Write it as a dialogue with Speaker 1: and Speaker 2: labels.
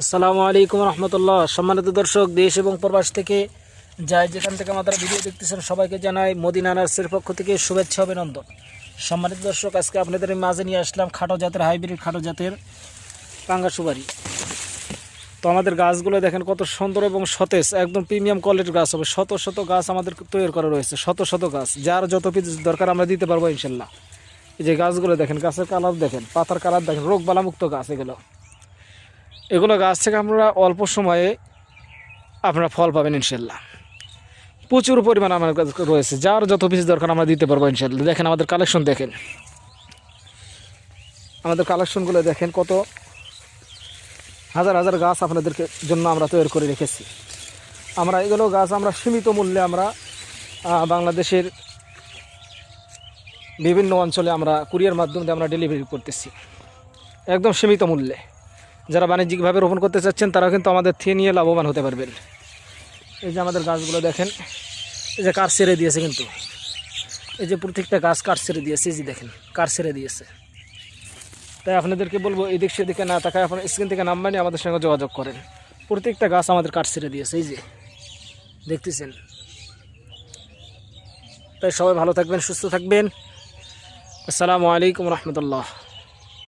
Speaker 1: আসসালামু আলাইকুম রহমতুল্লাহ। সম্মানিত দর্শক, দেশ এবং প্রবাস থেকে যাই যেখান থেকে আমাদের ভিডিও দেখতেছেন সবাইকে জানাই মদিনা নার্সের পক্ষ থেকে শুভেচ্ছা অভিনন্দন। সম্মানিত দর্শক, আজকে আপনাদের মাঝে নিয়ে আসলাম খাটো জাতের হাইব্রিড খাটো জাতের পাঙ্গা সুপারি। তো আমাদের গাছগুলো দেখেন কত সুন্দর এবং সতেজ, একদম প্রিমিয়াম কোয়ালিটির গাছ হবে। শত শত গাছ আমাদের তৈরি করা রয়েছে, শত শত গাছ, যার যত পিস দরকার আমরা দিতে পারবো ইনশাল্লাহ। এই যে গাছগুলো দেখেন, গাছের কালার দেখেন, পাতার কালার দেখেন, রোগ বালামুক্ত গাছ এগুলো গাছ থেকে আমরা অল্প সময়ে আপনারা ফল পাবেন ইনশাল্লাহ। প্রচুর পরিমাণ আমার কাছে রয়েছে, যার যত পিস দরকার আমরা দিতে পারবো ইনশাল্লাহ। দেখেন আমাদের কালেকশন, দেখেন আমাদের কালেকশনগুলো দেখেন, কত হাজার হাজার গাছ আপনাদেরকে জন্য আমরা তৈরি করে রেখেছি। আমরা এগুলো গাছ আমরা সীমিত মূল্যে আমরা বাংলাদেশের বিভিন্ন অঞ্চলে আমরা কুরিয়ার মাধ্যমে আমরা ডেলিভারি করতেছি একদম সীমিত মূল্যে। যারা বাণিজ্যিকভাবে রোপণ করতে চাচ্ছেন তারা কিন্তু আমাদের থেকে নিয়ে লাভবান হতে পারবেন। এই যে আমাদের গাছগুলো দেখেন, এই যে কাঠ ছেড়ে দিয়েছে, কিন্তু এই যে প্রত্যেকটা গাছ কাঠ ছেড়ে দিয়েছে, এই যে দেখেন কাঠ ছেড়ে দিয়েছে। তাই আপনাদেরকে বলবো এদিক সেদিকে না তাকায় আপনার স্ক্রিন থেকে নাম্বার নিয়ে আমাদের সঙ্গে যোগাযোগ করেন। প্রত্যেকটা গাছ আমাদের কাঠ ছেড়ে দিয়েছে, এই যে দেখতেছেন। তাই সবাই ভালো থাকবেন, সুস্থ থাকবেন। আসসালামু আলাইকুম রহমতুল্লাহ।